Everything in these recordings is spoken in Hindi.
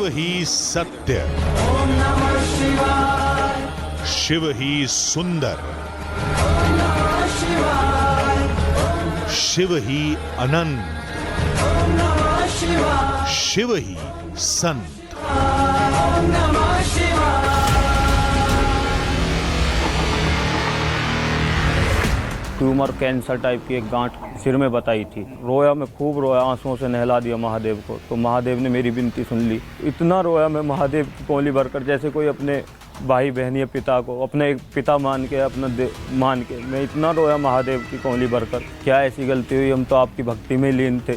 ही सत्य, शिव ही सुंदर, शिव ही अनंत, शिव ही संत। ट्यूमर कैंसर टाइप की एक गांठ सिर में बताई थी। रोया, मैं खूब रोया, आंसुओं से नहला दिया महादेव को। तो महादेव ने मेरी विनती सुन ली। इतना रोया मैं महादेव की कोली भरकर, जैसे कोई अपने भाई बहन या पिता को अपने एक पिता मान के, अपना मान के मैं इतना रोया महादेव की कोली भरकर। क्या ऐसी गलती हुई, हम तो आपकी भक्ति में लीन थे,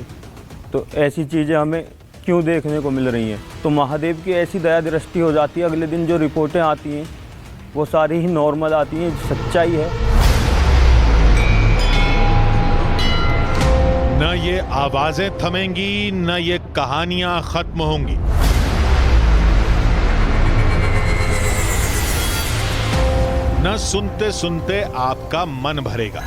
तो ऐसी चीज़ें हमें क्यों देखने को मिल रही हैं। तो महादेव की ऐसी दया दृष्टि हो जाती है, अगले दिन जो रिपोर्टें आती हैं वो सारी ही नॉर्मल आती हैं, सच्चाई है। न ये आवाजें थमेंगी, न ये कहानियां खत्म होंगी। न सुनते सुनते आपका मन भरेगा।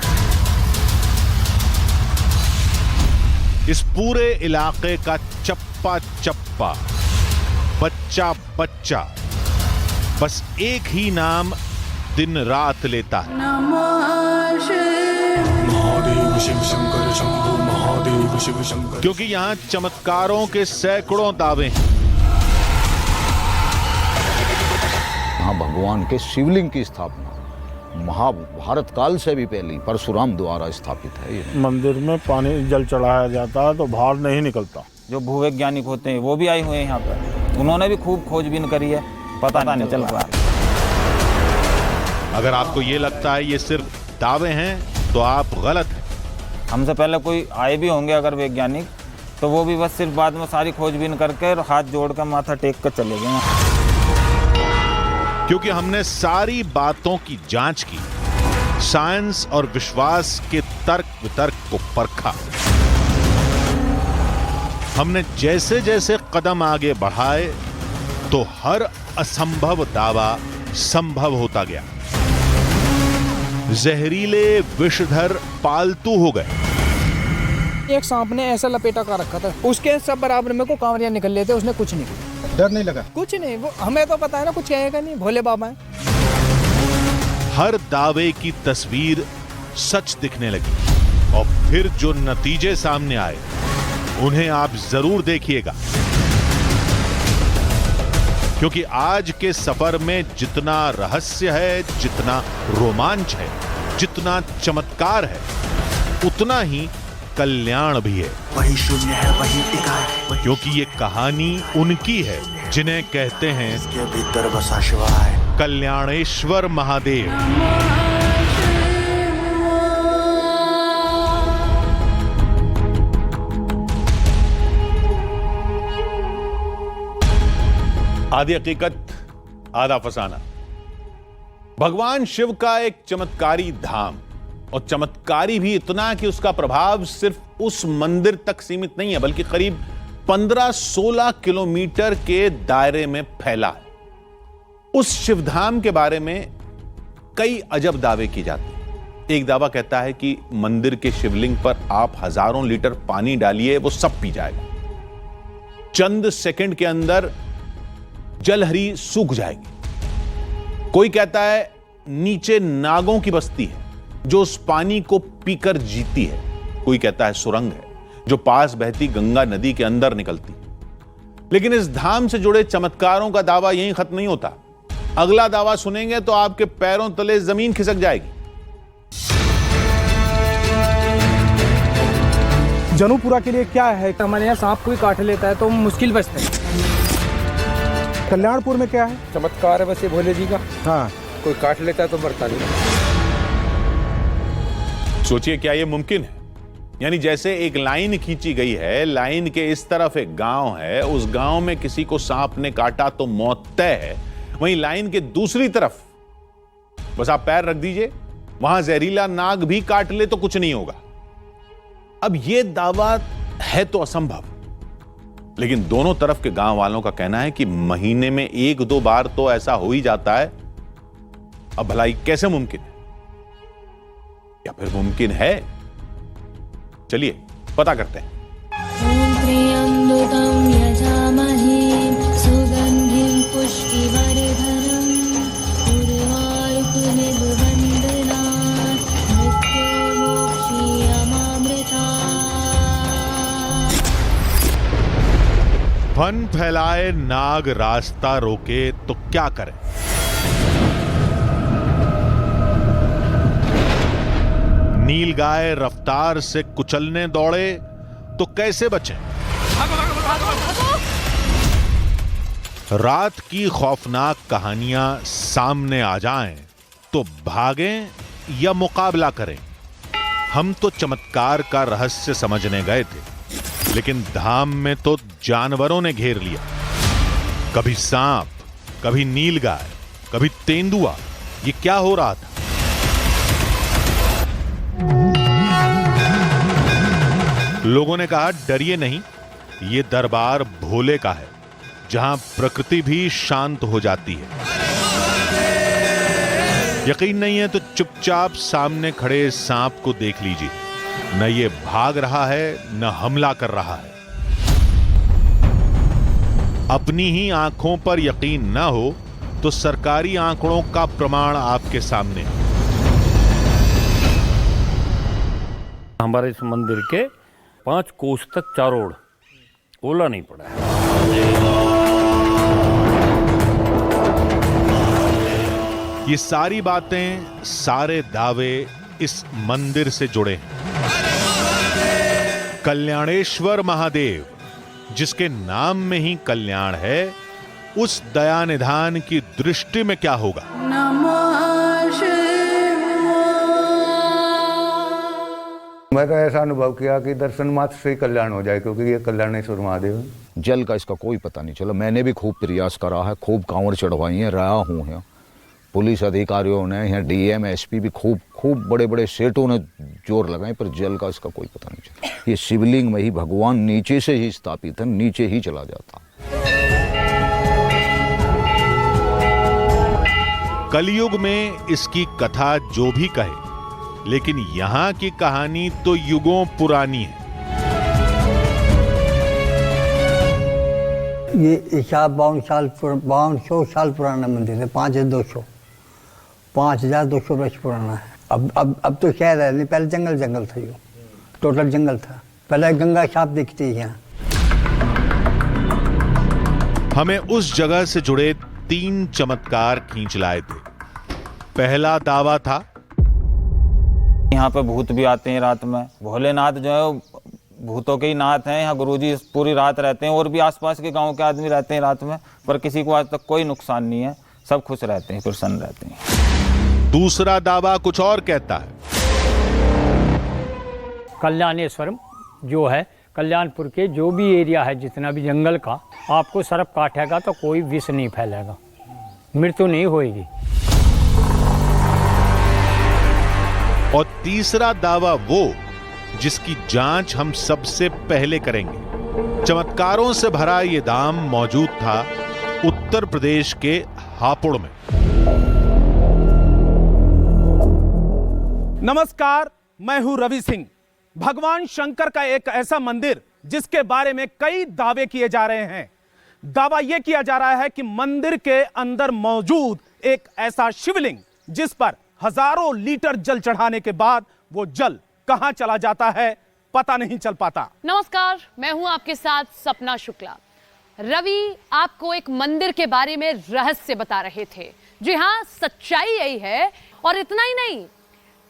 इस पूरे इलाके का चप्पा चप्पा, बच्चा बच्चा बस एक ही नाम दिन रात लेता है, महादेव शिव शंकर शंभु महादेव शिव शंकर। क्योंकि यहां चमत्कारों के सैकड़ों दावे हैं। यहाँ भगवान के शिवलिंग की स्थापना महाभारत काल से भी पहले परशुराम द्वारा स्थापित है। ये मंदिर में पानी जल चढ़ाया जाता है तो बाहर नहीं निकलता। जो भूवैज्ञानिक होते हैं वो भी आए हुए हैं यहाँ पर, उन्होंने भी खूब खोजबीन करी है, पता नहीं चल रहा। अगर आपको ये लगता है ये सिर्फ दावे हैं तो आप गलत हैं। हमसे पहले कोई आए भी होंगे अगर वैज्ञानिक, तो वो भी बस सिर्फ बाद में सारी खोजबीन करके हाथ जोड़कर माथा टेक कर चले गए। क्योंकि हमने सारी बातों की जांच की, साइंस और विश्वास के तर्क वितर्क को परखा। हमने जैसे जैसे कदम आगे बढ़ाए तो हर असंभव दावा संभव होता गया। जहरीले विषधर पालतू हो गए। एक सांप ने ऐसा लपेटा कर रखा था, उसके सब बराबर में को कांवरिया निकल लेते, उसने कुछ नहीं किया। डर नहीं लगा? कुछ नहीं, वो हमें तो पता है ना, कुछ कहेगा नहीं, भोले बाबा है। हर दावे की तस्वीर सच दिखने लगी और फिर जो नतीजे सामने आए उन्हें आप जरूर देखिएगा, क्योंकि आज के सफर में जितना रहस्य है, जितना रोमांच है, जितना चमत्कार है, उतना ही कल्याण भी है। वही शून्य है वही टिका है, क्योंकि ये कहानी उनकी है जिन्हें कहते हैं इसके भीतर बसा शिवाय कल्याणेश्वर महादेव। आधी हकीकत आधा फसाना। भगवान शिव का एक चमत्कारी धाम, और चमत्कारी भी इतना कि उसका प्रभाव सिर्फ उस मंदिर तक सीमित नहीं है, बल्कि करीब 15-16 किलोमीटर के दायरे में फैला है। उस शिवधाम के बारे में कई अजब दावे की जाते हैं। एक दावा कहता है कि मंदिर के शिवलिंग पर आप हजारों लीटर पानी डालिए, वो सब पी जाएगा। चंद सेकंड के अंदर जलहरी सूख जाएगी। कोई कहता है नीचे नागों की बस्ती है जो उस पानी को पीकर जीती है। कोई कहता है सुरंग है जो पास बहती गंगा नदी के अंदर निकलती है। लेकिन इस धाम से जुड़े चमत्कारों का दावा यहीं खत्म नहीं होता। अगला दावा सुनेंगे तो आपके पैरों तले जमीन खिसक जाएगी। जनुपुरा के लिए क्या है? हमारे यहाँ सांप कोई काट लेता है तो मुश्किल बचते हैं। कल्याणपुर में क्या है? चमत्कार है बस ये भोले जी का। हाँ, कोई काट लेता है तो मरता नहीं। सोचिए क्या यह मुमकिन है? यानी जैसे एक लाइन खींची गई है, लाइन के इस तरफ एक गांव है, उस गांव में किसी को सांप ने काटा तो मौत तय है। वहीं लाइन के दूसरी तरफ बस आप पैर रख दीजिए, वहां जहरीला नाग भी काट ले तो कुछ नहीं होगा। अब यह दावा है तो असंभव, लेकिन दोनों तरफ के गांव वालों का कहना है कि महीने में 1-2 बार तो ऐसा हो ही जाता है। अब भलाई कैसे मुमकिन है, या फिर मुमकिन है? चलिए पता करते हैं। फन फैलाए नाग रास्ता रोके तो क्या करें? नीलगाय रफ्तार से कुचलने दौड़े तो कैसे बचें? रात की खौफनाक कहानियां सामने आ जाएं तो भागें या मुकाबला करें? हम तो चमत्कार का रहस्य समझने गए थे, लेकिन धाम में तो जानवरों ने घेर लिया। कभी सांप, कभी नीलगाय, कभी तेंदुआ। ये क्या हो रहा था? लोगों ने कहा डरिए नहीं, ये दरबार भोले का है, जहां प्रकृति भी शांत हो जाती है। यकीन नहीं है तो चुपचाप सामने खड़े सांप को देख लीजिए। न ये भाग रहा है, न हमला कर रहा है। अपनी ही आंखों पर यकीन न हो तो सरकारी आंकड़ों का प्रमाण आपके सामने है। हमारे इस मंदिर के 5 कोस तक चारों ओर ओला नहीं पड़ा है। ये सारी बातें, सारे दावे इस मंदिर से जुड़े हैं। कल्याणेश्वर महादेव, जिसके नाम में ही कल्याण है, उस दया निधान की दृष्टि में क्या होगा? मैं तो ऐसा अनुभव किया कि दर्शन मात्र से ही कल्याण हो जाए, क्योंकि ये कल्याणेश्वर महादेव है। जल का इसका कोई पता नहीं चला। मैंने भी खूब प्रयास करा है, खूब कांवड़ चढ़वाई है, रहा हूँ यहाँ। पुलिस अधिकारियों ने, यहाँ डीएम एसपी भी खूब बड़े बड़े सेठों ने जोर लगाए, पर जल का इसका कोई पता नहीं चला। ये शिवलिंग में ही भगवान नीचे से ही स्थापित है, नीचे ही चला जाता। कलयुग में इसकी कथा जो भी कहे, लेकिन यहां की कहानी तो युगों पुरानी है। ये 5200 साल पुराना मंदिर है। 5200 वर्ष पुराना है। अब तो शहर है नहीं, पहले जंगल था। ये टोटल जंगल था। पहले गंगा साफ दिखती है यहाँ। हमें उस जगह से जुड़े 3 चमत्कार खींच लाए थे। पहला दावा था, यहाँ पे भूत भी आते हैं रात में। भोलेनाथ जो है भूतों के ही नाथ हैं। यहाँ गुरुजी पूरी रात रहते हैं, और भी आसपास के गांव के आदमी रहते हैं रात में, पर किसी को आज तक कोई नुकसान नहीं है। सब खुश रहते हैं, प्रसन्न रहते हैं। दूसरा दावा कुछ और कहता है। कल्याणेश्वरम जो है, कल्याणपुर के जो भी एरिया है, जितना भी जंगल का, आपको सर्प काटेगा तो कोई विष नहीं फैलेगा, मृत्यु नहीं होगी। और तीसरा दावा वो जिसकी जांच हम सबसे पहले करेंगे। चमत्कारों से भरा ये धाम मौजूद था उत्तर प्रदेश के हापुड़ में। नमस्कार, मैं हूं रवि सिंह। भगवान शंकर का एक ऐसा मंदिर जिसके बारे में कई दावे किए जा रहे हैं। दावा यह किया जा रहा है कि मंदिर के अंदर मौजूद एक ऐसा शिवलिंग जिस पर हजारों लीटर जल चढ़ाने के बाद वो जल कहां चला जाता है पता नहीं चल पाता। नमस्कार, मैं हूं आपके साथ सपना शुक्ला। रवि आपको एक मंदिर के बारे में रहस्य बता रहे थे। जी हां, सच्चाई यही है। और इतना ही नहीं,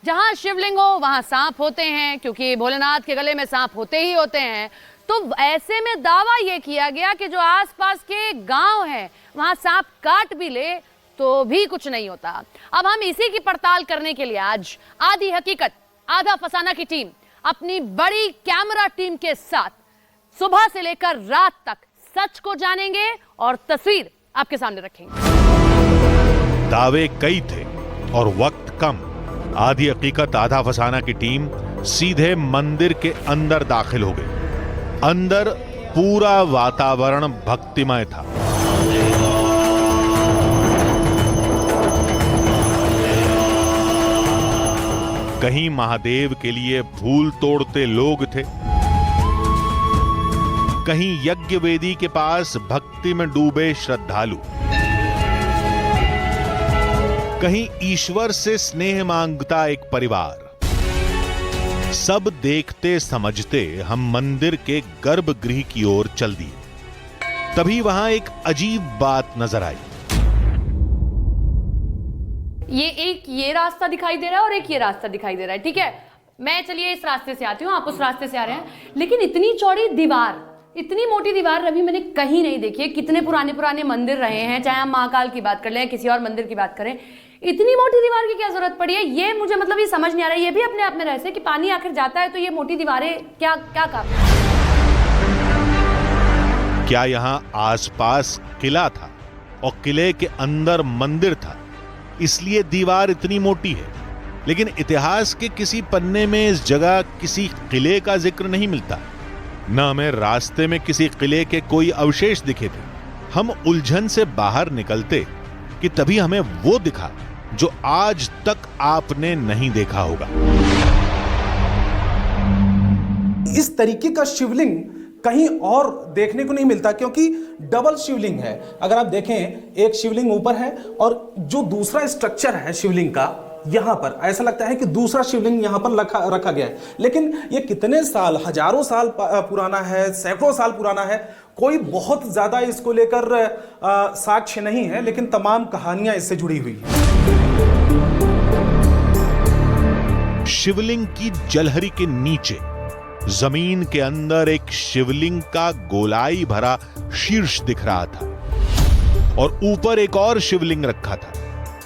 जहां शिवलिंग हो वहां सांप होते हैं, क्योंकि भोलेनाथ के गले में सांप होते ही होते हैं। तो ऐसे में दावा यह किया गया कि जो आसपास के गांव हैं वहां सांप काट भी ले तो भी कुछ नहीं होता। अब हम इसी की पड़ताल करने के लिए आज आधी हकीकत आधा फसाना की टीम अपनी बड़ी कैमरा टीम के साथ सुबह से लेकर रात तक सच को जानेंगे और तस्वीर आपके सामने रखेंगे। दावे कई थे और वक्त कम। आधी हकीकत आधा फसाना की टीम सीधे मंदिर के अंदर दाखिल हो गई। अंदर पूरा वातावरण भक्तिमय था। कहीं महादेव के लिए फूल तोड़ते लोग थे, कहीं यज्ञ वेदी के पास भक्ति में डूबे श्रद्धालु, कहीं ईश्वर से स्नेह मांगता एक परिवार। सब देखते समझते हम मंदिर के गर्भगृह की ओर चल दिए। तभी वहां एक अजीब बात नजर आई। ये रास्ता दिखाई दे रहा है और एक ये रास्ता दिखाई दे रहा है, ठीक है। मैं चलिए इस रास्ते से आती हूँ, आप उस रास्ते से आ रहे हैं, लेकिन इतनी चौड़ी दीवार, इतनी मोटी दीवार रवि मैंने कहीं नहीं देखी है। कितने पुराने पुराने मंदिर रहे हैं, चाहे हम महाकाल की बात कर लें, किसी और मंदिर की बात करें, इतनी मोटी दीवार की क्या जरूरत पड़ी है? ये मुझे मतलब ये समझ नहीं आ रहा है। ये भी अपने आप में रहस्य कि पानी आखिर जाता है तो ये मोटी दीवारें क्या क्या काम? क्या यहां आसपास किला था और किले के अंदर मंदिर था, इसलिए दीवार इतनी मोटी है? लेकिन इतिहास के किसी पन्ने में इस जगह किसी किले का जिक्र नहीं मिलता, न हमें रास्ते में किसी किले के कोई अवशेष दिखे थे। हम उलझन से बाहर निकलते कि तभी हमें वो दिखा जो आज तक आपने नहीं देखा होगा। इस तरीके का शिवलिंग कहीं और देखने को नहीं मिलता, क्योंकि डबल शिवलिंग है। अगर आप देखें, एक शिवलिंग ऊपर है और जो दूसरा स्ट्रक्चर है शिवलिंग का, यहां पर ऐसा लगता है कि दूसरा शिवलिंग यहां पर रखा गया है। लेकिन ये कितने साल, हजारों साल पुराना है, सैकड़ों साल पुराना है, कोई बहुत ज्यादा इसको लेकर साक्ष्य नहीं है, लेकिन तमाम कहानियां इससे जुड़ी हुई हैं। शिवलिंग की जलहरी के नीचे जमीन के अंदर एक शिवलिंग का गोलाई भरा शीर्ष दिख रहा था और ऊपर एक और शिवलिंग रखा था।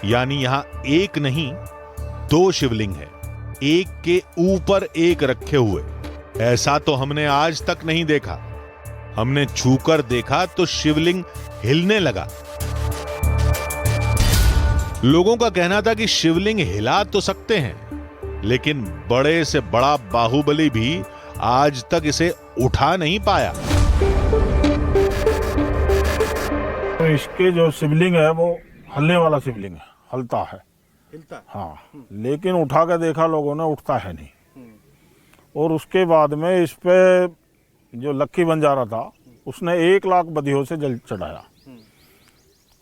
यानी यहां एक नहीं, दो शिवलिंग है, एक के ऊपर एक रखे हुए। ऐसा तो हमने आज तक नहीं देखा। हमने छूकर देखा तो शिवलिंग हिलने लगा। लोगों का कहना था कि शिवलिंग हिला तो सकते हैं, लेकिन बड़े से बड़ा बाहुबली भी आज तक इसे उठा नहीं पाया। तो इसके जो शिवलिंग है वो हलने वाला शिवलिंग है, हलता है। हाँ, लेकिन उठा के देखा लोगों ने, उठता है नहीं। और उसके बाद में इस पे जो लक्की बंजारा था, उसने 1 लाख बदियों से जल चढ़ाया,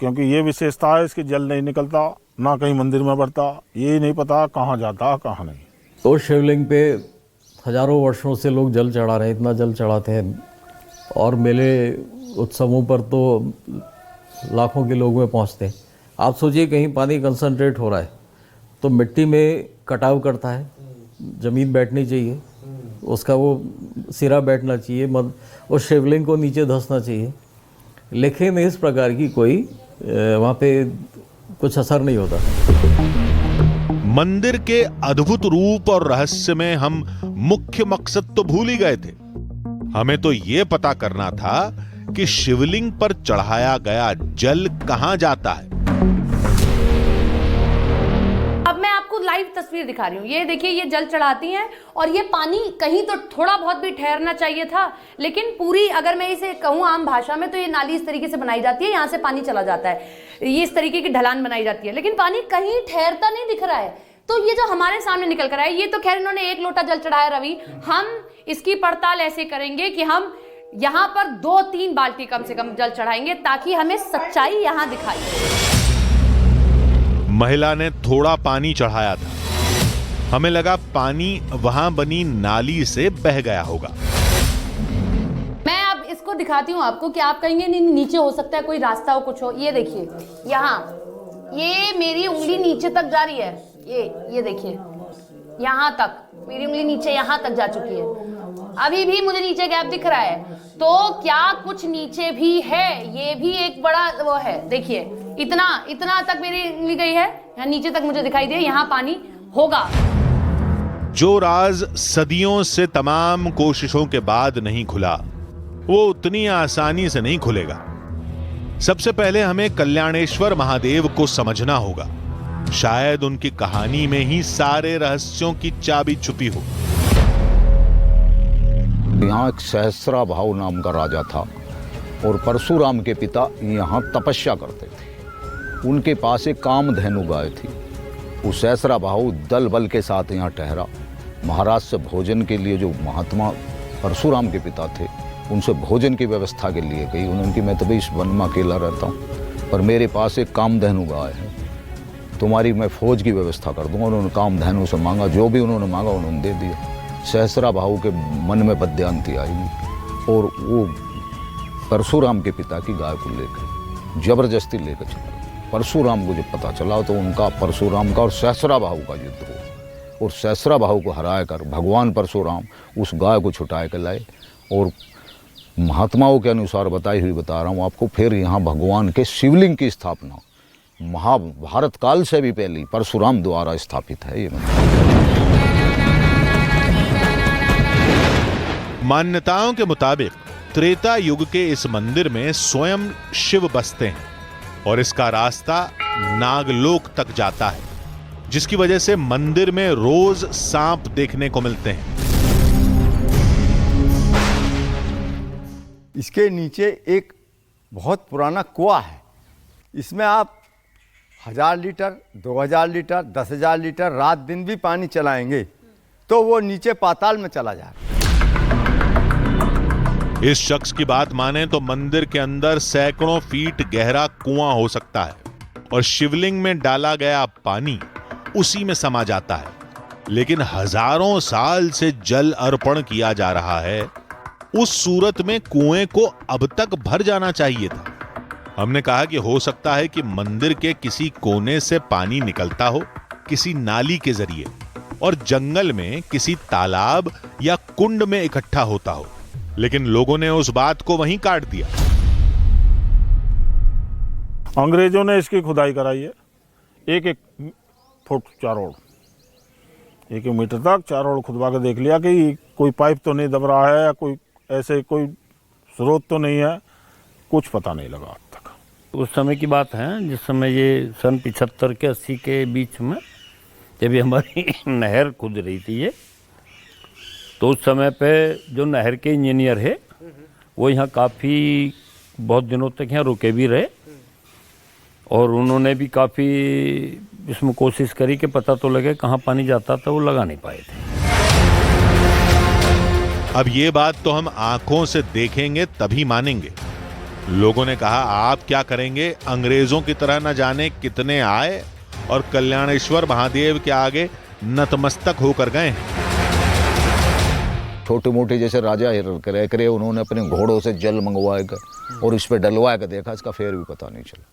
क्योंकि ये विशेषता है इसकी, जल नहीं निकलता, ना कहीं मंदिर में बढ़ता, ये नहीं पता कहाँ जाता कहाँ नहीं। तो शिवलिंग पे हजारों वर्षों से लोग जल चढ़ा रहे हैं, इतना जल चढ़ाते हैं, और मेले उत्सवों पर तो लाखों के लोग में पहुंचते हैं। आप सोचिए, कहीं पानी कंसंट्रेट हो रहा है तो मिट्टी में कटाव करता है, ज़मीन बैठनी चाहिए, उसका वो सिरा बैठना चाहिए, और शिवलिंग को नीचे धंसना चाहिए, लेकिन इस प्रकार की कोई वहाँ पे कुछ असर नहीं होता। मंदिर के अद्भुत रूप और रहस्य में हम मुख्य मकसद तो भूल ही गए थे। हमें तो यह पता करना था कि शिवलिंग पर चढ़ाया गया जल कहां जाता है। अब मैं आपको लाइव तस्वीर दिखा रही हूँ। ये देखिए, ये जल चढ़ाती हैं और ये पानी कहीं तो थोड़ा बहुत भी ठहरना चाहिए था, लेकिन पूरी, अगर मैं इसे कहूँ आम भाषा में, तो ये नाली इस तरीके से बनाई जाती है, यहाँ से पानी चला जाता है, ये इस तरीके की ढलान बनाई जाती है, लेकिन पानी कहीं ठहरता नहीं दिख रहा है। तो ये जो हमारे सामने निकल कर आया, ये तो खैर इन्होंने 1 लोटा जल चढ़ाया रवि, हम इसकी पड़ताल ऐसे करेंगे कि हम यहाँ पर 2-3 बाल्टी कम से कम जल चढ़ाएंगे, ताकि हमें सच्चाई यहाँ दिखाई दे। महिला ने थोड़ा पानी चढ़ाया था, हमें लगा पानी वहां बनी नाली से बह गया होगा। मैं अब इसको दिखाती हूँ आपको, कि आप कहेंगे नहीं नीचे हो सकता है कोई रास्ता हो, कुछ हो। ये देखिए, यहाँ ये मेरी उंगली नीचे तक जा रही है, ये देखिए, यहाँ तक मेरी उंगली नीचे यहाँ तक जा चुकी है, अभी भी मुझे नीचे गैप दिख रहा है। तो क्या कुछ नीचे भी है? ये भी एक बड़ा वो है। देखिए, इतना तक मेरी उंगली गई है, यहाँ नीचे तक मुझे दिखाई दे, यहाँ पानी होगा। जो राज सदियों से तमाम कोशिशों के बाद नहीं खुला, वो उतनी आसानी से नहीं खुलेगा। सबसे पहले हमें कल्याणेश्वर महादेव को समझना होगा। शायद उनकी कहानी में ही सारे रहस्यों की चाबी छुपी हो। यहाँ एक सहस्रा भाव नाम का राजा था और परशुराम के पिता यहाँ तपस्या करते थे। उनके पास एक कामधेनु गाय थी। उस सहस्रा भाव दल बल के साथ यहाँ ठहरा। महाराज से भोजन के लिए, जो महात्मा परशुराम के पिता थे, उनसे भोजन की व्यवस्था के लिए गई। उन्होंने, मैं तो इस वन में अकेला रहता हूँ, पर मेरे पास एक कामधेनु गाय है, तुम्हारी मैं फौज की व्यवस्था कर दूंगा। उन्होंने कामधेनु से मांगा, जो भी उन्होंने मांगा उन्होंने दे दिया। सहस्रा भाव के मन में बद्यांती आई और वो परशुराम के पिता की गाय को लेकर जबरदस्ती लेकर चला गया। परशुराम को जब पता चला तो उनका परशुराम का और सहस्रा बाहु का युद्ध हुआ और सहस्रा बाहु को हराया कर भगवान परशुराम उस गाय को छुटा कर लाए। और महात्माओं के अनुसार बताई हुई बता रहा हूँ आपको, फिर यहाँ भगवान के शिवलिंग की स्थापना महाभारत काल से भी पहले परशुराम द्वारा स्थापित है। ये मान्यताओं के मुताबिक त्रेता युग के इस मंदिर में स्वयं शिव बसते हैं और इसका रास्ता नागलोक तक जाता है, जिसकी वजह से मंदिर में रोज सांप देखने को मिलते हैं। इसके नीचे एक बहुत पुराना कुआं है। इसमें आप 1000 लीटर, 2000 लीटर, 10,000 लीटर रात दिन भी पानी चलाएंगे तो वो नीचे पाताल में चला जाएगा। इस शख्स की बात माने तो मंदिर के अंदर सैकड़ों फीट गहरा कुआं हो सकता है और शिवलिंग में डाला गया पानी उसी में समा जाता है। लेकिन हजारों साल से जल अर्पण किया जा रहा है, उस सूरत में कुएं को अब तक भर जाना चाहिए था। हमने कहा कि हो सकता है कि मंदिर के किसी कोने से पानी निकलता हो, किसी नाली के जरिए, और जंगल में किसी तालाब या कुंड में इकट्ठा होता हो, लेकिन लोगों ने उस बात को वहीं काट दिया। अंग्रेजों ने इसकी खुदाई कराई है, एक फुट चारोड़, 1 मीटर तक चारोड़ खुदवा के देख लिया कि कोई पाइप तो नहीं दब रहा है या कोई ऐसे कोई स्रोत तो नहीं है, कुछ पता नहीं लगा अब तक। उस समय की बात है जिस समय ये सन 75 के 80 के बीच में जब ये हमारी नहर खुद रही थी ये, तो उस समय पे जो नहर के इंजीनियर है वो यहाँ काफ़ी बहुत दिनों तक यहाँ रुके भी रहे और उन्होंने भी काफ़ी इसमें कोशिश करी कि पता तो लगे कहाँ पानी जाता था, वो लगा नहीं पाए थे। अब ये बात तो हम आंखों से देखेंगे तभी मानेंगे। लोगों ने कहा आप क्या करेंगे, अंग्रेजों की तरह न जाने कितने आए और कल्याणेश्वर महादेव के आगे नतमस्तक होकर गए। छोटे मोटे जैसे राजा हिरण्यकश्यप करे उन्होंने अपने घोड़ों से जल मंगवाए कर और इस पे डलवाए कर देखा, इसका फेर भी पता नहीं चला।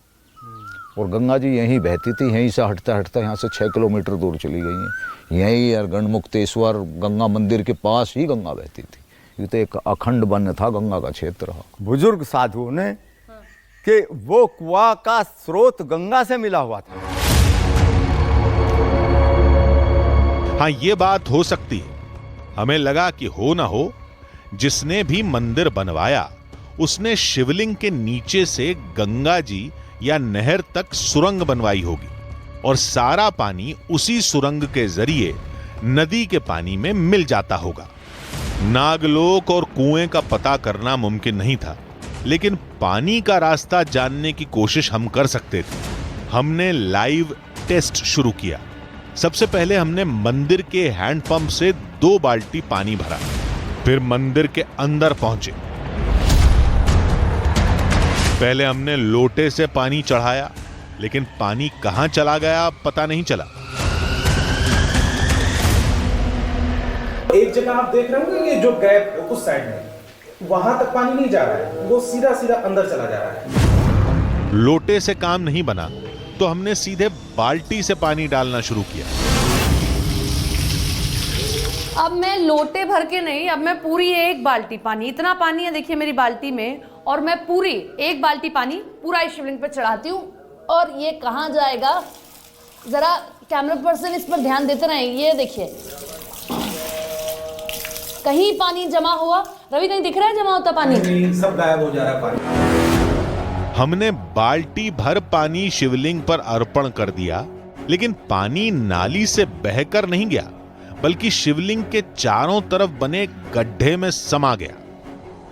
और गंगा जी यहीं बहती थी, यहीं से हटता हटता यहाँ से 6 किलोमीटर दूर चली गई हैं। यहीं गणमुक्तेश्वर गंगा मंदिर के पास ही गंगा बहती थी। ये तो एक अखंड वन था, गंगा का क्षेत्र रहा। बुजुर्ग साधुओं ने कि वो कुआं का स्रोत गंगा से मिला हुआ था। हाँ, ये बात हो सकती है। हमें लगा कि हो ना हो, जिसने भी मंदिर बनवाया उसने शिवलिंग के नीचे से गंगा जी या नहर तक सुरंग बनवाई होगी और सारा पानी उसी सुरंग के जरिए नदी के पानी में मिल जाता होगा। नागलोक और कुएं का पता करना मुमकिन नहीं था, लेकिन पानी का रास्ता जानने की कोशिश हम कर सकते थे। हमने लाइव टेस्ट शुरू किया। सबसे पहले हमने मंदिर के हैंडपंप से 2 बाल्टी पानी भरा, फिर मंदिर के अंदर पहुंचे। पहले हमने लोटे से पानी चढ़ाया, लेकिन पानी कहां चला गया पता नहीं चला। एक जगह आप देख रहे होंगे ये जो गैप उस साइड में, वहां तक पानी नहीं जा रहा है, वो सीधा सीधा अंदर चला जा रहा है। लोटे से काम नहीं बना तो हमने सीधे बाल्टी से पानी डालना शुरू किया। अब मैं लोटे भर के नहीं, अब मैं पूरी 1 बाल्टी पानी, इतना पानी है देखिए मेरी बाल्टी में, और मैं पूरी 1 बाल्टी पानी पूरा इस शिवलिंग पर चढ़ाती हूँ। और ये कहाँ जाएगा, जरा कैमरा पर्सन इस पर ध्यान देते रहे। ये देखिए कहीं पानी जमा हुआ, रवि कहीं दिख रहा है जमा होता पानी? नहीं, सब गायब हो जा रहा है पानी। हमने बाल्टी भर पानी शिवलिंग पर अर्पण कर दिया, लेकिन पानी नाली से बहकर नहीं गया, बल्कि शिवलिंग के चारों तरफ बने गड्ढे में समा गया।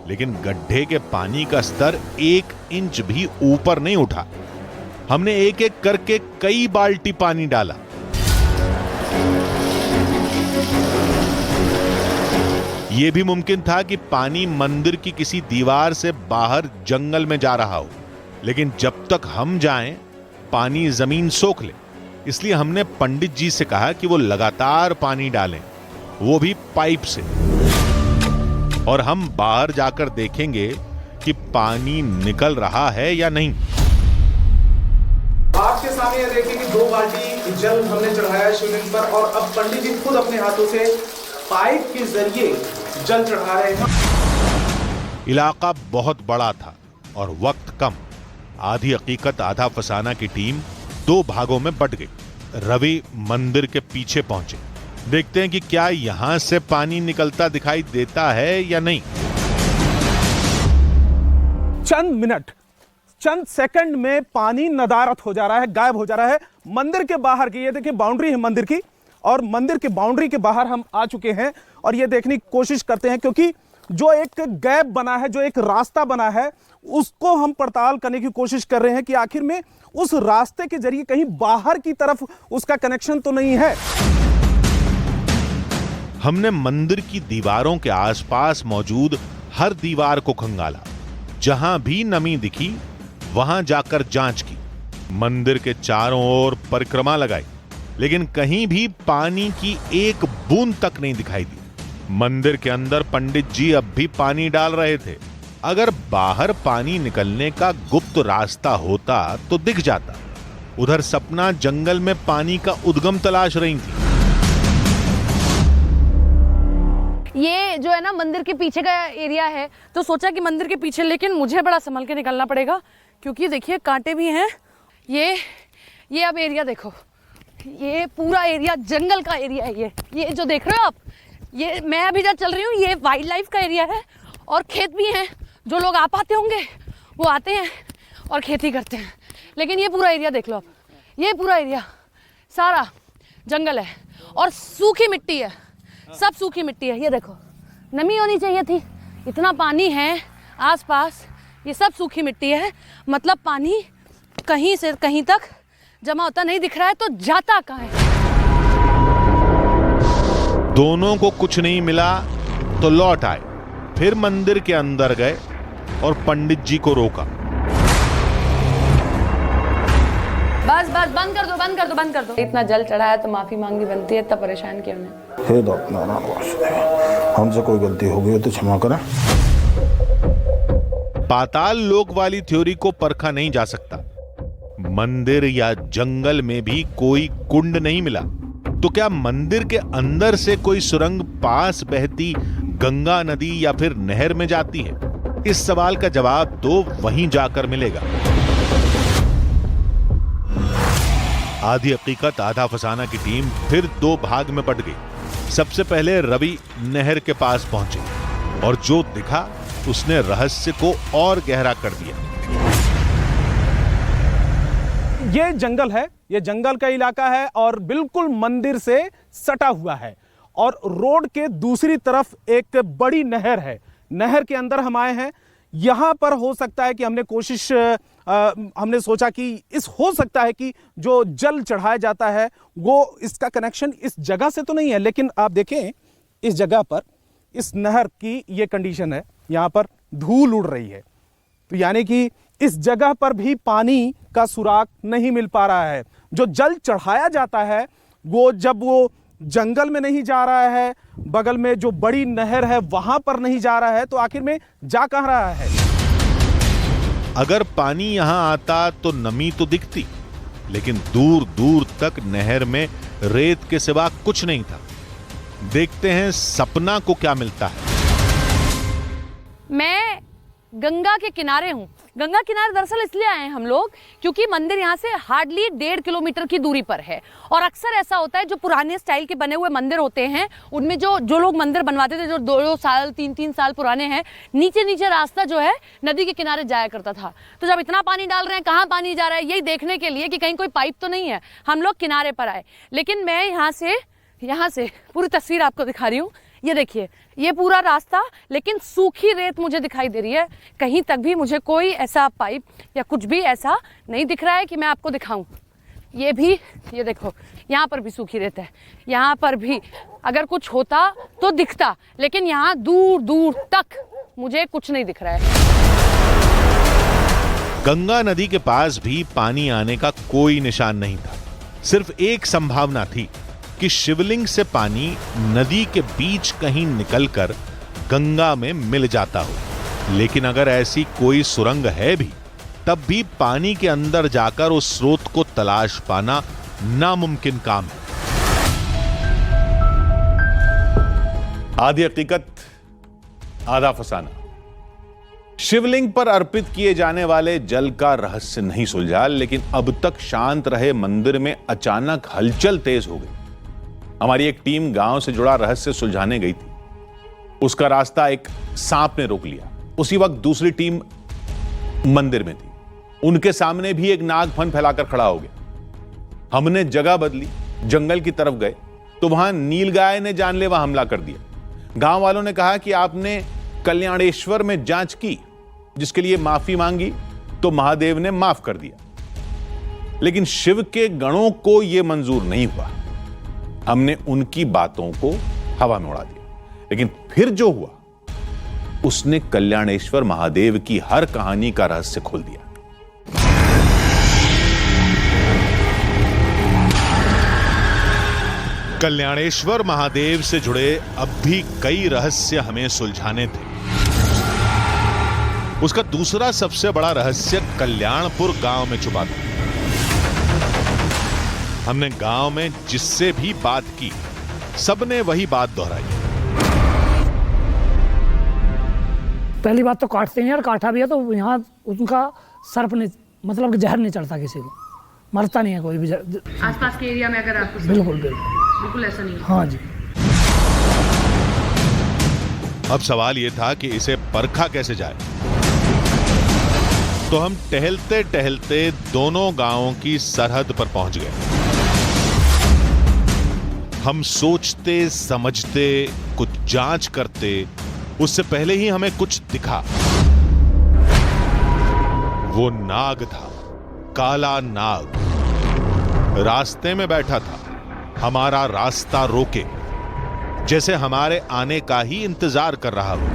लेकिन गड्ढे के पानी का स्तर 1 इंच भी ऊपर नहीं उठा। हमने एक एक करके कई बाल्टी पानी डाला। यह भी मुमकिन था कि पानी मंदिर की किसी दीवार से बाहर जंगल में जा रहा हो, लेकिन जब तक हम जाएं पानी जमीन सोख ले। इसलिए हमने पंडित जी से कहा कि वो लगातार पानी डालें, वो भी पाइप से, और हम बाहर जाकर देखेंगे कि पानी निकल रहा है या नहीं। आपके सामने ये देखिए कि 2 बाल्टी जल हमने चढ़ाया है शिवलिंग पर और अब पंडित जी खुद अपने हाथों से पाइप के जरिए जल चढ़ा रहे हैं। इलाका बहुत बड़ा था और वक्त कम। आधी हकीकत आधा फसाना की टीम 2 भागों में बट गई। रवि मंदिर के पीछे पहुंचे। देखते हैं कि क्या यहां से पानी निकलता दिखाई देता है या नहीं। चंद मिनट, चंद सेकंड में पानी नदारत हो जा रहा है, गायब हो जा रहा है। मंदिर के बाहर की ये देखिए बाउंड्री है मंदिर की, और मंदिर की बाउंड्री के बाहर हम आ चुके हैं और ये देखने की कोशिश करते हैं, क्योंकि जो एक गैप बना है, जो एक रास्ता बना है, उसको हम पड़ताल करने की कोशिश कर रहे हैं कि आखिर में उस रास्ते के जरिए कहीं बाहर की तरफ उसका कनेक्शन तो नहीं है। हमने मंदिर की दीवारों के आसपास मौजूद हर दीवार को खंगाला। जहां भी नमी दिखी वहां जाकर जांच की। मंदिर के चारों ओर परिक्रमा लगाई, लेकिन कहीं भी पानी की एक बूंद तक नहीं दिखाई दी। मंदिर के अंदर पंडित जी अब भी पानी डाल रहे थे। अगर बाहर पानी निकलने का गुप्त रास्ता होता तो दिख जाता। उधर सपना जंगल में पानी का उद्गम तलाश रही थी। ये जो है ना मंदिर के पीछे का एरिया है, तो सोचा कि मंदिर के पीछे, लेकिन मुझे बड़ा संभल के निकलना पड़ेगा क्योंकि देखिए कांटे भी हैं। ये अब एरिया देखो, ये पूरा एरिया जंगल का एरिया है। ये जो देख रहे हो आप, ये मैं अभी जहाँ चल रही हूँ, ये वाइल्ड लाइफ का एरिया है और खेत भी हैं। जो लोग आ पाते होंगे वो आते हैं और खेती करते हैं, लेकिन ये पूरा एरिया देख लो आप, ये पूरा एरिया सारा जंगल है और सूखी मिट्टी है, सब सूखी मिट्टी है। ये देखो, नमी होनी चाहिए थी, इतना पानी है आसपास, ये सब सूखी मिट्टी है। मतलब पानी कहीं से कहीं तक जमा होता नहीं दिख रहा है, तो जाता कहाँ है? दोनों को कुछ नहीं मिला तो लौट आए। फिर मंदिर के अंदर गए और पंडित जी को रोका। बस बंद कर दो, बंद कर दो, बंद कर दो। इतना जल चढ़ाया तो माफी मांगनी बनती है, इतना परेशान किया उन्हें। हे नारायण वासुदेव, हमसे कोई गलती हो गई तो क्षमा करें। पाताल लोक वाली थ्योरी को परखा नहीं जा सकता। मंदिर या जंगल में भी कोई कुंड नहीं मिला, तो क्या मंदिर के अंदर से कोई सुरंग पास बहती गंगा नदी या फिर नहर में जाती है? इस सवाल का जवाब तो वहीं जाकर मिलेगा। आधी हकीकत आधा फसाना की टीम फिर 2 भाग में बट गई। सबसे पहले रवि नहर के पास पहुंचे और जो दिखा उसने रहस्य को और गहरा कर दिया। ये जंगल है, ये जंगल का इलाका है और बिल्कुल मंदिर से सटा हुआ है और रोड के दूसरी तरफ एक बड़ी नहर है। नहर के अंदर हम आए हैं। यहां पर हो सकता है कि हमने सोचा कि हो सकता है कि जो जल चढ़ाया जाता है वो इसका कनेक्शन इस जगह से तो नहीं है, लेकिन आप देखें इस जगह पर इस नहर की ये कंडीशन है, यहां पर धूल उड़ रही है, तो यानी कि इस जगह पर भी पानी का सुराग नहीं मिल पा रहा है। जो जल चढ़ाया जाता है वो जब वो जंगल में नहीं जा रहा है, बगल में जो बड़ी नहर है वहां पर नहीं जा रहा है, तो आखिर में जा कहां रहा है? अगर पानी यहां आता तो नमी तो दिखती, लेकिन दूर दूर तक नहर में रेत के सिवा कुछ नहीं था। देखते हैं सपना को क्या मिलता है। मैं गंगा के किनारे हूँ। गंगा किनारे दरअसल इसलिए आए हैं हम लोग क्योंकि मंदिर यहाँ से हार्डली 1.5 किलोमीटर की दूरी पर है और अक्सर ऐसा होता है जो पुराने स्टाइल के बने हुए मंदिर होते हैं उनमें जो लोग मंदिर बनवाते थे, जो 2 साल 3 साल पुराने हैं, नीचे रास्ता जो है नदी के किनारे जाया करता था। तो जब इतना पानी डाल रहे हैं, कहाँ पानी जा रहा है, यही देखने के लिए कि कहीं कोई पाइप तो नहीं है, हम लोग किनारे पर आए। लेकिन मैं यहाँ से पूरी तस्वीर आपको दिखा रही हूँ। ये देखिए, ये पूरा रास्ता, लेकिन सूखी रेत मुझे दिखाई दे रही है। कहीं तक भी मुझे कोई ऐसा पाइप या कुछ भी ऐसा नहीं दिख रहा है कि मैं आपको दिखाऊं। ये देखो, यहाँ पर भी सूखी रेत है, यहाँ पर भी अगर कुछ होता तो दिखता, लेकिन यहाँ दूर दूर तक मुझे कुछ नहीं दिख रहा है। गंगा नदी के पास भी पानी आने का कोई निशान नहीं था। सिर्फ एक संभावना थी कि शिवलिंग से पानी नदी के बीच कहीं निकलकर गंगा में मिल जाता हो, लेकिन अगर ऐसी कोई सुरंग है भी, तब भी पानी के अंदर जाकर उस स्रोत को तलाश पाना नामुमकिन काम है। आधी हकीकत आधा फसाना। शिवलिंग पर अर्पित किए जाने वाले जल का रहस्य नहीं सुलझा, लेकिन अब तक शांत रहे मंदिर में अचानक हलचल तेज हो गई। हमारी एक टीम गांव से जुड़ा रहस्य सुलझाने गई थी। उसका रास्ता एक सांप ने रोक लिया। उसी वक्त दूसरी टीम मंदिर में थी। उनके सामने भी एक नाग फन फैलाकर खड़ा हो गया। हमने जगह बदली, जंगल की तरफ गए तो वहां नीलगाय ने जानलेवा हमला कर दिया। गांव वालों ने कहा कि आपने कल्याणेश्वर में जांच की, जिसके लिए माफी मांगी तो महादेव ने माफ कर दिया। लेकिन शिव के गणों को यह मंजूर नहीं हुआ। हमने उनकी बातों को हवा में उड़ा दिया। लेकिन फिर जो हुआ, उसने कल्याणेश्वर महादेव की हर कहानी का रहस्य खोल दिया। कल्याणेश्वर महादेव से जुड़े अब भी कई रहस्य हमें सुलझाने थे। उसका दूसरा सबसे बड़ा रहस्य कल्याणपुर गांव में छुपा था। हमने गांव में जिससे भी बात की, सबने वही बात दोहराई। पहली बात तो काटते हैं यार, काटा भी है तो यहाँ उनका सर्प नहीं, मतलब कि जहर नहीं चढ़ता, किसी को मरता नहीं है कोई भी। आसपास के एरिया में अगर आपको बिल्कुल बिल्कुल ऐसा नहीं है। हाँ जी। अब सवाल यह था कि इसे परखा कैसे जाए। तो हम टहलते टहलते दोनों गांवों की सरहद पर पहुंच गए। हम सोचते समझते कुछ जांच करते, उससे पहले ही हमें कुछ दिखा। वो नाग था, काला नाग। रास्ते में बैठा था, हमारा रास्ता रोके, जैसे हमारे आने का ही इंतजार कर रहा हो।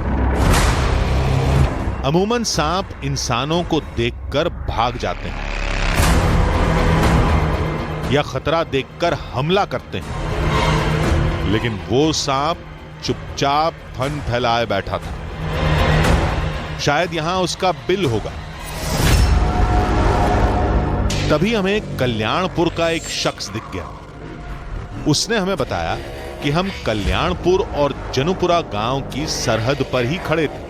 अमूमन सांप इंसानों को देखकर भाग जाते हैं या खतरा देखकर हमला करते हैं, लेकिन वो सांप चुपचाप फन फैलाए बैठा था। शायद यहां उसका बिल होगा। तभी हमें कल्याणपुर का एक शख्स दिख गया। उसने हमें बताया कि हम कल्याणपुर और जनुपुरा गांव की सरहद पर ही खड़े थे।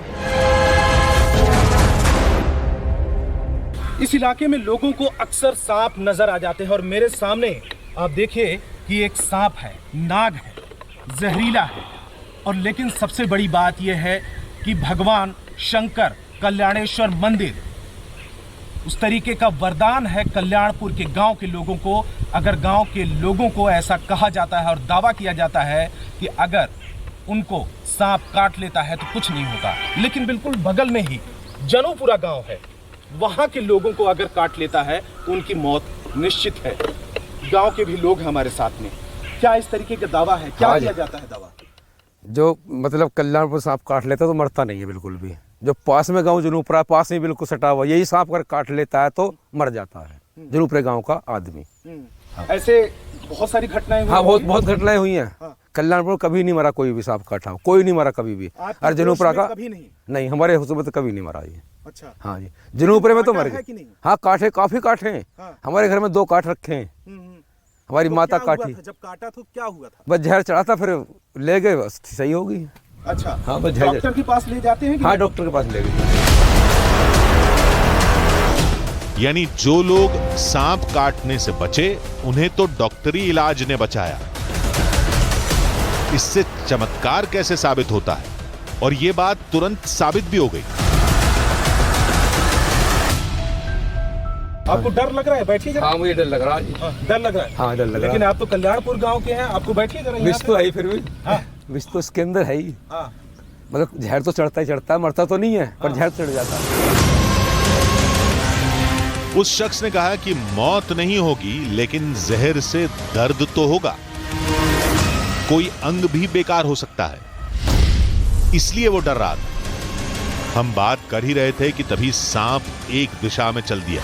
इस इलाके में लोगों को अक्सर सांप नजर आ जाते हैं और मेरे सामने आप देखिए कि एक सांप है, नाग है, जहरीला है। और लेकिन सबसे बड़ी बात यह है कि भगवान शंकर कल्याणेश्वर मंदिर उस तरीके का वरदान है कल्याणपुर के गांव के लोगों को। अगर गांव के लोगों को ऐसा कहा जाता है और दावा किया जाता है कि अगर उनको सांप काट लेता है तो कुछ नहीं होता, लेकिन बिल्कुल बगल में ही जनुपुरा गांव है, वहां के लोगों को अगर काट लेता है तो उनकी मौत निश्चित है। गांव के भी लोग हैं हमारे साथ में। क्या इस तरीके का दावा है? क्या किया जाता है दावा? जो मतलब कल्याणपुर सांप काट लेता है तो मरता नहीं है बिल्कुल भी। जो पास में गांव जनुपुरा पास में बिल्कुल सटा हुआ, यही सांप अगर काट लेता है तो मर जाता है जनुपुरा गांव का आदमी। ऐसे बहुत सारी घटनाएं हुई। हाँ, बहुत घटनाएं हुई हैं। हाँ। कल्याणपुर कभी नहीं मरा कोई भी सांप काटा हो, कोई नहीं मरा कभी भी। और जनुपुरा का कभी नहीं, हमारे हुसूमत तो कभी नहीं मरा ये। अच्छा। हाँ जी, जनुपुरे में तो मर गए। हाँ, काटे, काफी काटे हैं। हमारे घर में 2 काट रखे हैं। हमारी माता काटी। जब काटा तो क्या हुआ था? बस जहर चढ़ा था, फिर ले गए, बस सही हो गई। अच्छा। हाँ, बस डॉक्टर के पास ले जाते हैं? हाँ, डॉक्टर के पास ले गए। यानी जो लोग सांप काटने से बचे, उन्हें तो डॉक्टरी इलाज ने बचाया। इससे चमत्कार कैसे साबित होता है? और यह बात तुरंत साबित भी हो गई। आपको डर लग रहा है? बैठिए जरा। हाँ, मुझे डर लग रहा है। डर लग रहा है? हाँ, डर लग रहा है। लेकिन आप तो कल्याणपुर गांव के हैं, आपको बैठिए जरा। विष तो है ही, फिर भी विष तो इसके अंदर है ही। मतलब जहर तो चढ़ता ही चढ़ता है, मरता तो नहीं है, पर जहर चढ़ जाता है। उस शख्स ने कहा कि मौत नहीं होगी, लेकिन जहर से दर्द तो होगा, कोई अंग भी बेकार हो सकता है, इसलिए वो डर रहा था। हम बात कर ही रहे थे कि तभी सांप एक दिशा में चल दिया।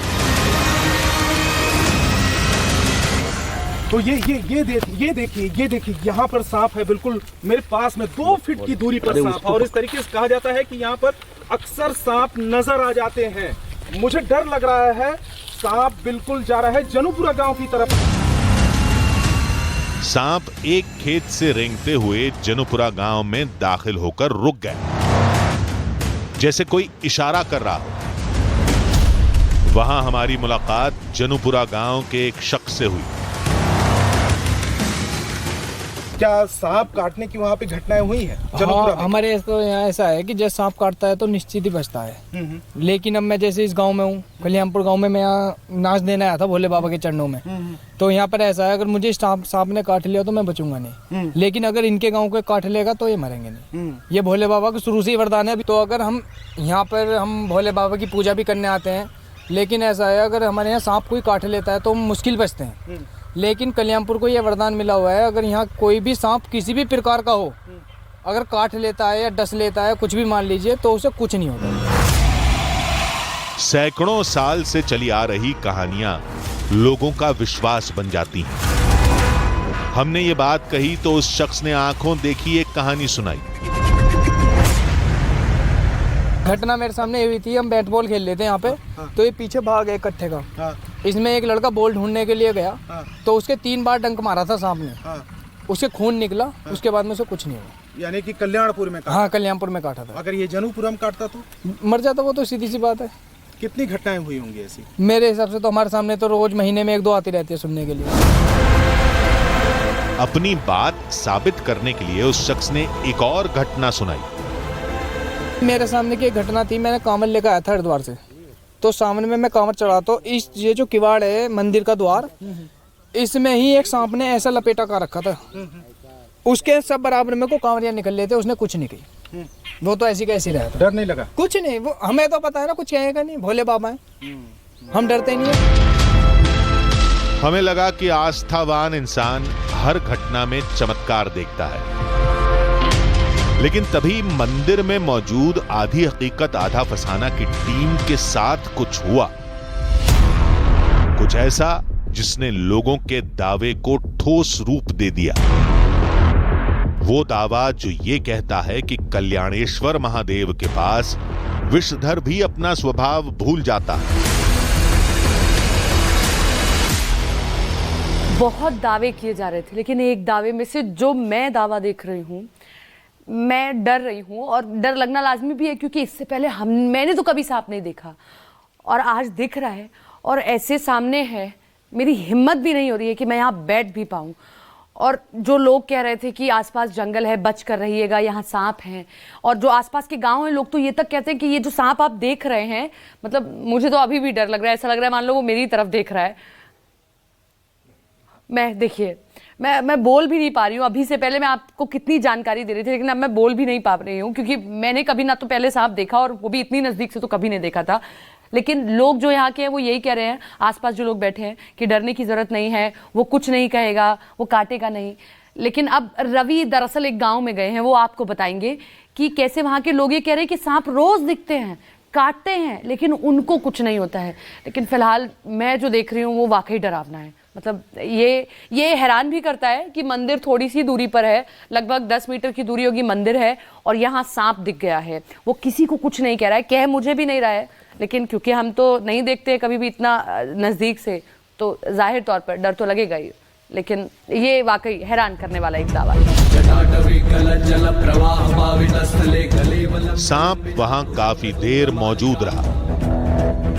तो ये देखिए यहाँ पर सांप है, बिल्कुल मेरे पास में 2 फीट की दूरी पर सांप है। और इस तरीके से कहा जाता है कि यहाँ पर अक्सर सांप नजर आ जाते हैं। मुझे डर लग रहा है, सांप बिल्कुल जा रहा है जनुपुरा गांव की तरफ। सांप एक खेत से रेंगते हुए जनुपुरा गांव में दाखिल होकर रुक गया, जैसे कोई इशारा कर रहा हो। वहां हमारी मुलाकात जनुपुरा गांव के एक शख्स से हुई। क्या सांप काटने की वहाँ पे घटनाएं हुई हैं? हाँ, हमारे तो यहाँ ऐसा है कि जैसे सांप काटता है तो निश्चित ही बचता है। लेकिन अब मैं जैसे इस गांव में हूँ, कल्याणपुर गांव में, मैं यहाँ नाच देने आया था भोले बाबा के चरणों में। तो यहाँ पर ऐसा है, अगर मुझे सांप ने काट लिया तो मैं बचूंगा नहीं, लेकिन अगर इनके गाँव को काट लेगा तो ये मरेंगे नहीं। ये भोले बाबा का शुरू से ही वरदान है। तो अगर हम यहाँ पर हम भोले बाबा की पूजा भी करने आते हैं, लेकिन ऐसा है अगर हमारे यहाँ सांप कोई काट लेता है तो हम मुश्किल बचते हैं। लेकिन कल्याणपुर को यह वरदान मिला हुआ है, अगर यहाँ कोई भी सांप किसी भी प्रकार का हो, अगर काट लेता है या डस लेता है, कुछ भी मान लीजिए, तो उसे कुछ नहीं होता। सैकड़ों साल से चली आ रही कहानियां लोगों का विश्वास बन जाती हैं। हमने ये बात कही तो उस शख्स ने आंखों देखी एक कहानी सुनाई। घटना मेरे सामने हुई थी, हम बैट बॉल खेल लेते हैं यहाँ पे। तो ये पीछे भाग गए इकट्ठे का। इसमें एक लड़का बॉल ढूंढने के लिए गया, तो उसके 3 बार डंक मारा था सांप ने। उसके खून निकला, उसके बाद में उसे कुछ नहीं हुआ। यानी कि कल्याणपुर में काटा? हाँ, कल्याणपुर में काटा था। अगर ये जनुपुरम काटता तो मर जाता, वो तो सीधी सी बात है। कितनी घटनाएं हुई होंगी ऐसी? मेरे हिसाब से तो हमारे सामने तो रोज महीने में 1-2 आती रहती है सुनने के लिए। अपनी बात साबित करने के लिए उस शख्स ने एक और घटना सुनाई। मेरे सामने की एक घटना थी, मैंने कांवड़ लेकर आया था हरिद्वार से। तो सामने में मैं कांवड़ चढ़ा, तो इस ये जो किवाड़ है मंदिर का द्वार, इसमें ही एक सांप ने ऐसा लपेटा कर रखा था। उसके सब बराबर में को कांवड़िया निकल लेते, उसने कुछ नहीं कही। वो तो ऐसी कैसी रहा। डर नहीं लगा? कुछ नहीं, वो हमें तो पता है ना, कुछ कहेगा नहीं, भोले बाबा हैं, हम डरते नहीं है। हमें लगा कि आस्थावान इंसान हर घटना में चमत्कार देखता है, लेकिन तभी मंदिर में मौजूद आधी हकीकत आधा फसाना की टीम के साथ कुछ हुआ, कुछ ऐसा जिसने लोगों के दावे को ठोस रूप दे दिया। वो दावा जो ये कहता है कि कल्याणेश्वर महादेव के पास विषधर भी अपना स्वभाव भूल जाता है। बहुत दावे किए जा रहे थे, लेकिन एक दावे में से जो मैं दावा देख रही हूँ, मैं डर रही हूँ, और डर लगना लाजमी भी है, क्योंकि इससे पहले मैंने तो कभी सांप नहीं देखा, और आज दिख रहा है और ऐसे सामने है। मेरी हिम्मत भी नहीं हो रही है कि मैं यहाँ बैठ भी पाऊँ। और जो लोग कह रहे थे कि आसपास जंगल है, बच कर रहिएगा, यहाँ सांप हैं, और जो आसपास के गांव हैं, लोग तो ये तक कहते हैं कि ये जो सांप आप देख रहे हैं, मतलब मुझे तो अभी भी डर लग रहा है। ऐसा लग रहा है मान लो वो मेरी तरफ देख रहा है। मैं देखिए, मैं बोल भी नहीं पा रही हूँ। अभी से पहले मैं आपको कितनी जानकारी दे रही थी, लेकिन अब मैं बोल भी नहीं पा रही हूँ, क्योंकि मैंने कभी ना तो पहले सांप देखा, और वो भी इतनी नज़दीक से तो कभी नहीं देखा था। लेकिन लोग जो यहाँ के हैं वो यही कह रहे हैं, आसपास जो लोग बैठे हैं, कि डरने की ज़रूरत नहीं है, वो कुछ नहीं कहेगा, वो काटेगा नहीं। लेकिन अब रवि दरअसल एक गाँव में गए हैं, वो आपको बताएंगे कि कैसे वहाँ के लोग ये कह रहे हैं कि सांप रोज़ दिखते हैं, काटते हैं, लेकिन उनको कुछ नहीं होता है। लेकिन फिलहाल मैं जो देख रही हूँ वो वाकई डरावना है। मतलब ये हैरान भी करता है कि मंदिर थोड़ी सी दूरी पर है, लगभग 10 मीटर की दूरी होगी मंदिर है, और यहाँ सांप दिख गया है। वो किसी को कुछ नहीं कह रहा है, कह मुझे भी नहीं रहा है, लेकिन क्योंकि हम तो नहीं देखते कभी भी इतना नज़दीक से, तो जाहिर तौर पर डर तो लगेगा ही। लेकिन ये वाकई हैरान करने वाला एक दावा है। सांप वहां काफी देर मौजूद रहा।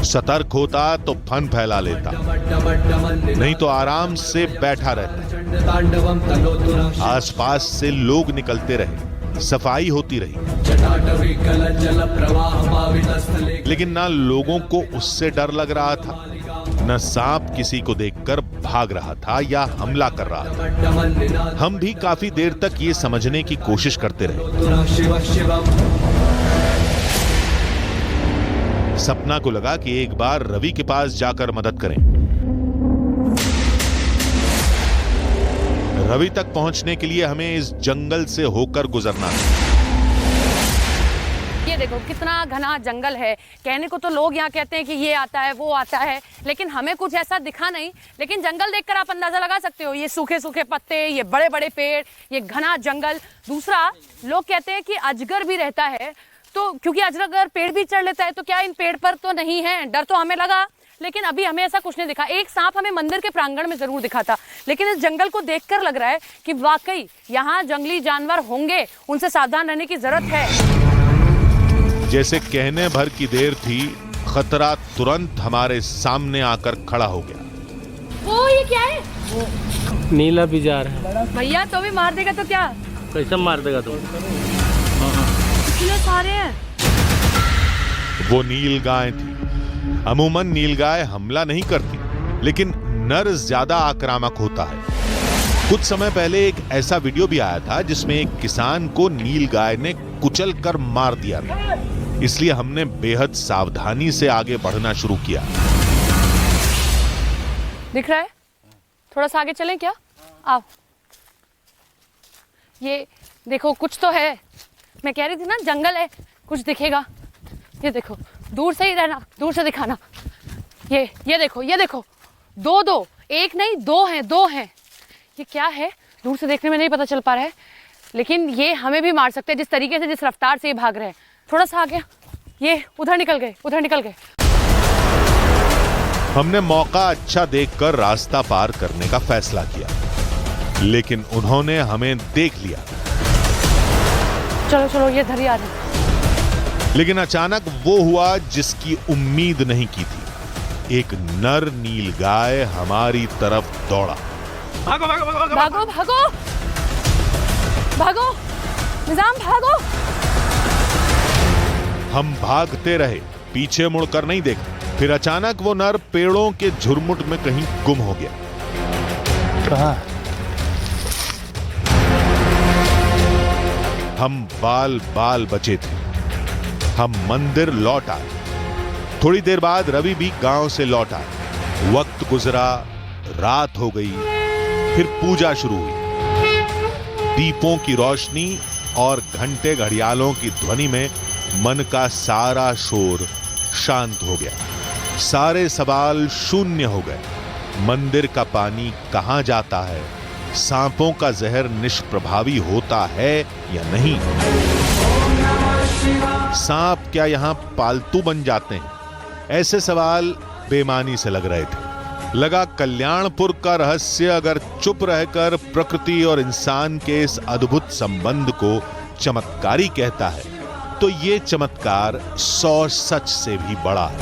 सतर्क होता तो फन फैला लेता, नहीं तो आराम से बैठा रहता। आसपास से लोग निकलते रहे, सफाई होती रही, लेकिन ना लोगों को उससे डर लग रहा था, न सांप किसी को देखकर भाग रहा था या हमला कर रहा था। हम भी काफी देर तक ये समझने की कोशिश करते रहे। सपना को लगा कि एक बार रवि के पास जाकर मदद करें। रवि तक पहुंचने के लिए हमें इस जंगल से होकर गुजरना था। ये देखो कितना घना जंगल है। कहने को तो लोग यहाँ कहते हैं कि ये आता है वो आता है, लेकिन हमें कुछ ऐसा दिखा नहीं। लेकिन जंगल देखकर आप अंदाजा लगा सकते हो, ये सूखे सूखे पत्ते, ये बड़े बड़े पेड़, ये घना जंगल। दूसरा, लोग कहते हैं कि अजगर भी रहता है, तो क्योंकि अजगर पेड़ भी चढ़ लेता है, तो क्या इन पेड़ पर तो नहीं है? डर तो हमें लगा, लेकिन अभी हमें ऐसा कुछ नहीं दिखा। एक सांप हमें मंदिर के प्रांगण में जरूर दिखा था, लेकिन इस जंगल को देखकर लग रहा है कि वाकई यहाँ जंगली जानवर होंगे, उनसे सावधान रहने की जरूरत है। जैसे कहने भर की देर थी, खतरा तुरंत हमारे सामने आकर खड़ा हो गया। वो ये क्या है? नीला भी जा रहा है भैया, तो भी मार देगा तो क्या? कैसे मार देगा तुम? इतने सारे हैं। वो नीलगाय थी। अमूमन नीलगाय हमला नहीं करती, लेकिन नर ज्यादा आक्रामक होता है। कुछ समय पहले एक ऐसा वीडियो भी आया था जिसमें एक किसान को नीलगाय ने कुचल कर मार दिया था। इसलिए हमने बेहद सावधानी से आगे बढ़ना शुरू किया। दिख रहा है? थोड़ा सा आगे चलें क्या? आओ, ये देखो, कुछ तो है। मैं कह रही थी ना, जंगल है, कुछ दिखेगा। ये देखो, दूर से ही रहना, दूर से दिखाना। ये देखो, ये देखो, दो, एक नहीं, दो हैं। ये क्या है? दूर से देखने में नहीं पता चल पा रहा है, लेकिन ये हमें भी मार सकते हैं जिस तरीके से, जिस रफ्तार से ये भाग रहे हैं। थोड़ा सा आगे, ये उधर निकल गए। हमने मौका अच्छा देखकर रास्ता पार करने का फैसला किया, लेकिन उन्होंने हमें देख लिया। चलो, ये धरी आ रही। लेकिन अचानक वो हुआ जिसकी उम्मीद नहीं की थी। एक नर नीलगाय हमारी तरफ दौड़ा। भागो, निजाम भागो। हम भागते रहे, पीछे मुड़कर नहीं देखा। फिर अचानक वो नर पेड़ों के झुरमुट में कहीं गुम हो गया। कहाँ? हम बाल बचे थे। हम मंदिर लौट आए। थोड़ी देर बाद रवि भी गांव से लौट आए। वक्त गुजरा, रात हो गई, फिर पूजा शुरू हुई। दीपों की रोशनी और घंटे घड़ियालों की ध्वनि में मन का सारा शोर शांत हो गया। सारे सवाल शून्य हो गए। मंदिर का पानी कहां जाता है? सांपों का जहर निष्प्रभावी होता है या नहीं? सांप क्या यहां पालतू बन जाते हैं? ऐसे सवाल बेमानी से लग रहे थे। लगा कल्याणपुर का रहस्य अगर चुप रहकर प्रकृति और इंसान के इस अद्भुत संबंध को चमत्कारी कहता है, तो ये चमत्कार 100 सच से भी बड़ा है।